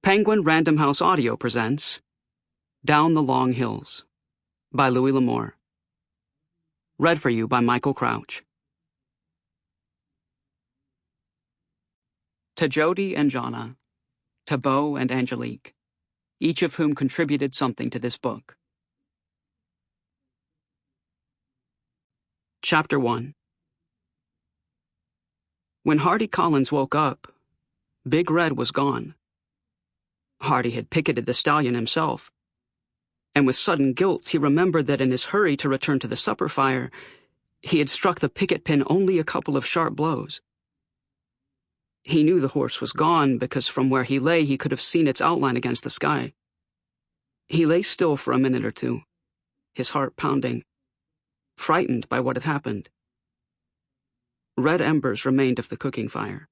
Penguin Random House Audio presents Down the Long Hills by Louis L'Amour. Read for you by Michael Crouch. To Jody and Jonna, to Beau and Angelique, each of whom contributed something to this book. Chapter 1. When Hardy Collins woke up, Big Red was gone. Hardy had picketed the stallion himself, and with sudden guilt he remembered that in his hurry to return to the supper fire, he had struck the picket pin only a couple of sharp blows. He knew the horse was gone because from where he lay he could have seen its outline against the sky. He lay still for a minute or two, his heart pounding, frightened by what had happened. Red embers remained of the cooking fire.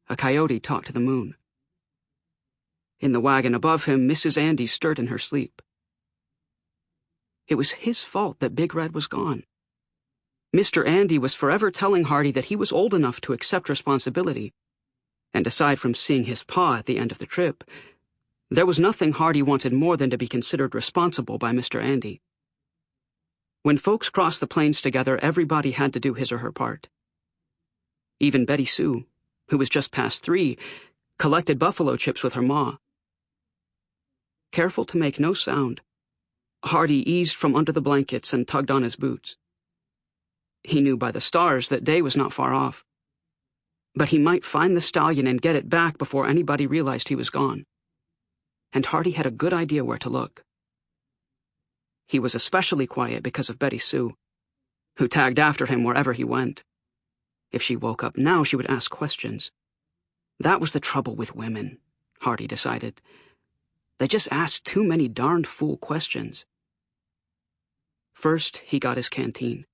A coyote talked to the moon. In the wagon above him, Mrs. Andy stirred in her sleep. It was his fault that Big Red was gone. Mr. Andy was forever telling Hardy that he was old enough to accept responsibility, and aside from seeing his pa at the end of the trip, there was nothing Hardy wanted more than to be considered responsible by Mr. Andy. When folks crossed the plains together, everybody had to do his or her part. Even Betty Sue, who was just past 3, collected buffalo chips with her ma. Careful to make no sound, Hardy eased from under the blankets and tugged on his boots. He knew by the stars that day was not far off, but he might find the stallion and get it back before anybody realized he was gone. And Hardy had a good idea where to look. He was especially quiet because of Betty Sue, who tagged after him wherever he went. If she woke up now, she would ask questions. That was the trouble with women, Hardy decided. They just asked too many darned fool questions. First, he got his canteen.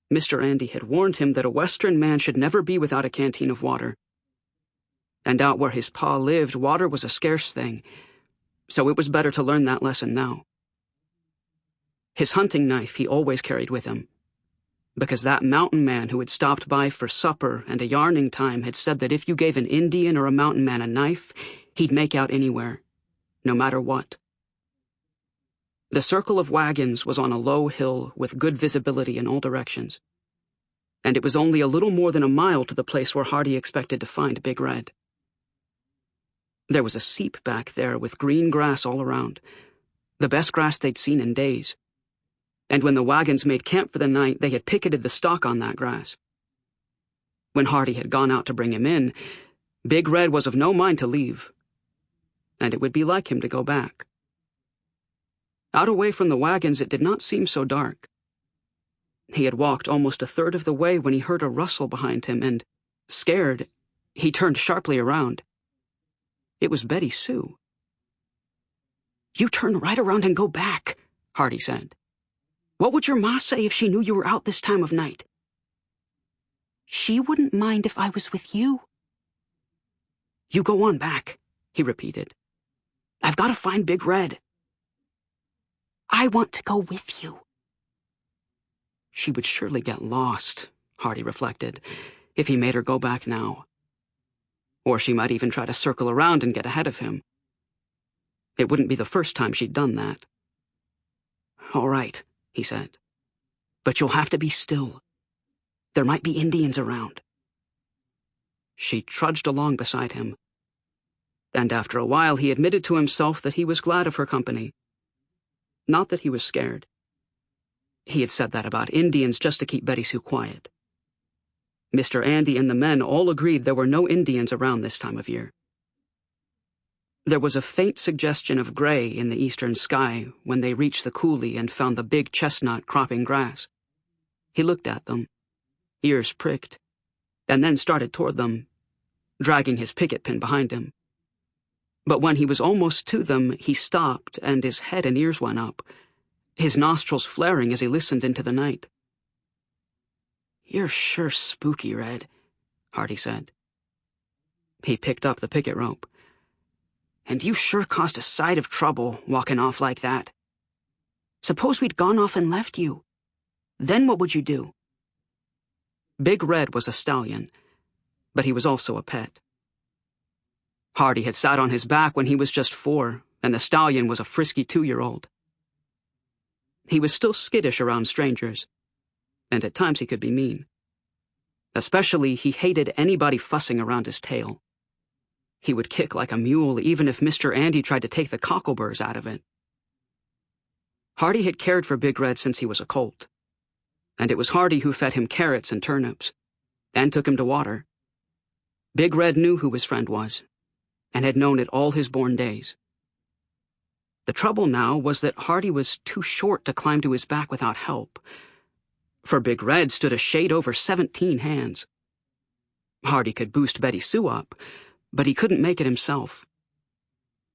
Mr. Andy had warned him that a Western man should never be without a canteen of water. And out where his pa lived, water was a scarce thing, so it was better to learn that lesson now. His hunting knife he always carried with him, because that mountain man who had stopped by for supper and a yarning time had said that if you gave an Indian or a mountain man a knife, he'd make out anywhere, no matter what. The circle of wagons was on a low hill with good visibility in all directions, and it was only a little more than a mile to the place where Hardy expected to find Big Red. There was a seep back there with green grass all around, the best grass they'd seen in days. And when the wagons made camp for the night, they had picketed the stock on that grass. When Hardy had gone out to bring him in, Big Red was of no mind to leave, and it would be like him to go back. Out away from the wagons, it did not seem so dark. He had walked almost a third of the way when he heard a rustle behind him, and, scared, he turned sharply around. It was Betty Sue. "You turn right around and go back," Hardy said. "What would your ma say if she knew you were out this time of night?" "She wouldn't mind if I was with you." "You go on back," he repeated. "I've got to find Big Red." "I want to go with you." She would surely get lost, Hardy reflected, if he made her go back now. Or she might even try to circle around and get ahead of him. It wouldn't be the first time she'd done that. "All right," he said, "but you'll have to be still. There might be Indians around." She trudged along beside him, and after a while he admitted to himself that he was glad of her company. Not that he was scared. He had said that about Indians just to keep Betty Sue quiet. Mr. Andy and the men all agreed there were no Indians around this time of year. There was a faint suggestion of gray in the eastern sky when they reached the coulee and found the big chestnut cropping grass. He looked at them, ears pricked, and then started toward them, dragging his picket pin behind him. But when he was almost to them, he stopped and his head and ears went up, his nostrils flaring as he listened into the night. "You're sure spooky, Red," Hardy said. He picked up the picket rope. "And you sure caused a sight of trouble walking off like that. Suppose we'd gone off and left you. Then what would you do?" Big Red was a stallion, but he was also a pet. Hardy had sat on his back when he was just 4, and the stallion was a frisky 2-year-old. He was still skittish around strangers, and at times he could be mean. Especially, he hated anybody fussing around his tail. He would kick like a mule even if Mr. Andy tried to take the cockleburs out of it. Hardy had cared for Big Red since he was a colt, and it was Hardy who fed him carrots and turnips, and took him to water. Big Red knew who his friend was, and had known it all his born days. The trouble now was that Hardy was too short to climb to his back without help, for Big Red stood a shade over 17 hands. Hardy could boost Betty Sue up, but he couldn't make it himself.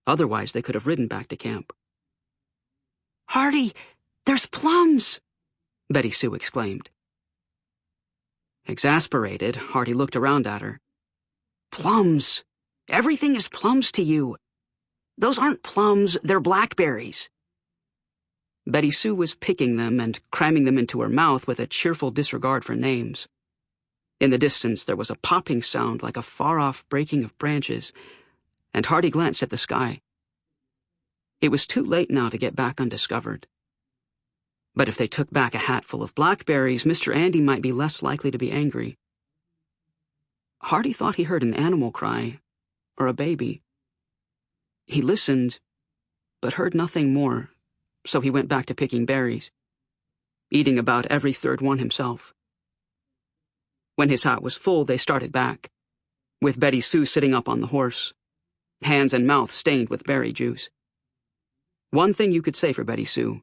Otherwise, they could have ridden back to camp. "Hardy, there's plums!" Betty Sue exclaimed. Exasperated, Hardy looked around at her. "Plums! Everything is plums to you. Those aren't plums, they're blackberries." Betty Sue was picking them and cramming them into her mouth with a cheerful disregard for names. In the distance, there was a popping sound like a far-off breaking of branches, and Hardy glanced at the sky. It was too late now to get back undiscovered. But if they took back a hatful of blackberries, Mr. Andy might be less likely to be angry. Hardy thought he heard an animal cry, or a baby. He listened, but heard nothing more, so he went back to picking berries, eating about every third one himself. When his hat was full, they started back, with Betty Sue sitting up on the horse, hands and mouth stained with berry juice. One thing you could say for Betty Sue: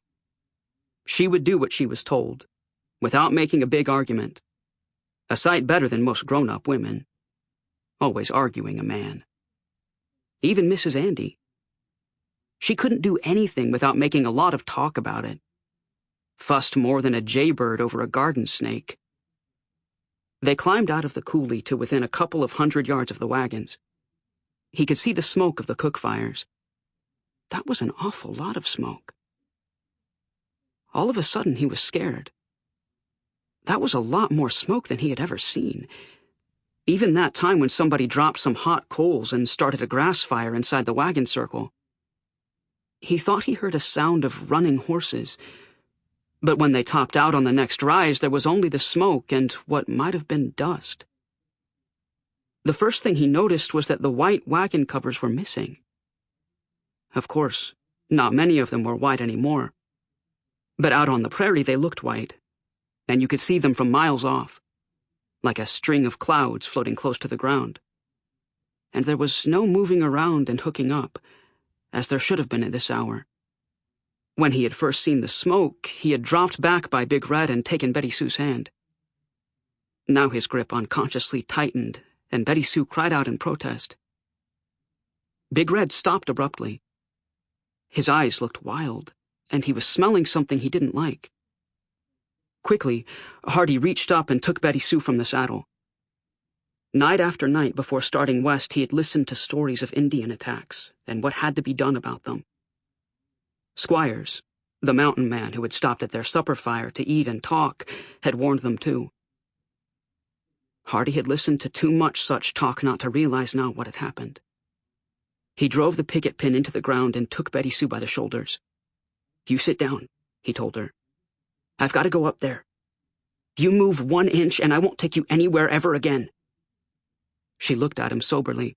she would do what she was told, without making a big argument. A sight better than most grown-up women, always arguing a man. Even Mrs. Andy. She couldn't do anything without making a lot of talk about it. Fussed more than a jaybird over a garden snake. They climbed out of the coulee to within a couple of 100 yards of the wagons. He could see the smoke of the cook fires. That was an awful lot of smoke. All of a sudden, he was scared. That was a lot more smoke than he had ever seen. Even that time when somebody dropped some hot coals and started a grass fire inside the wagon circle. He thought he heard a sound of running horses, but when they topped out on the next rise, there was only the smoke and what might have been dust. The first thing he noticed was that the white wagon covers were missing. Of course, not many of them were white anymore, but out on the prairie they looked white, and you could see them from miles off, like a string of clouds floating close to the ground. And there was no moving around and hooking up, as there should have been at this hour. When he had first seen the smoke, he had dropped back by Big Red and taken Betty Sue's hand. Now his grip unconsciously tightened, and Betty Sue cried out in protest. Big Red stopped abruptly. His eyes looked wild, and he was smelling something he didn't like. Quickly, Hardy reached up and took Betty Sue from the saddle. Night after night before starting west, he had listened to stories of Indian attacks and what had to be done about them. Squires, the mountain man who had stopped at their supper fire to eat and talk, had warned them too. Hardy had listened to too much such talk not to realize now what had happened. He drove the picket pin into the ground and took Betty Sue by the shoulders. "You sit down," he told her. "I've got to go up there. You move 1 inch and I won't take you anywhere ever again." She looked at him soberly.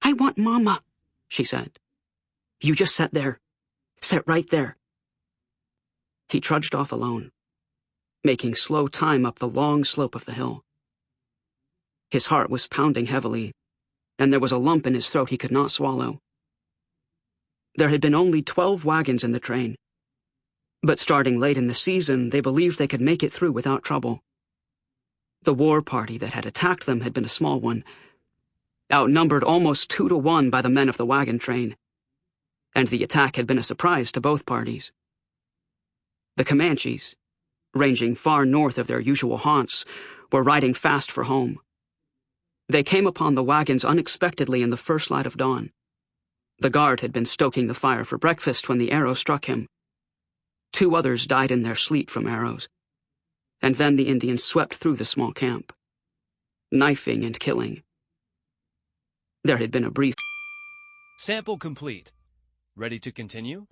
"I want Mama," she said. "You just sit there. Sit right there." He trudged off alone, making slow time up the long slope of the hill. His heart was pounding heavily, and there was a lump in his throat he could not swallow. There had been only 12 wagons in the train, but starting late in the season, they believed they could make it through without trouble. The war party that had attacked them had been a small one, outnumbered almost 2 to 1 by the men of the wagon train, and the attack had been a surprise to both parties. The Comanches, ranging far north of their usual haunts, were riding fast for home. They came upon the wagons unexpectedly in the first light of dawn. The guard had been stoking the fire for breakfast when the arrow struck him. 2 others died in their sleep from arrows, and then the Indians swept through the small camp, knifing and killing. There had been a brief Sample complete. Ready to continue?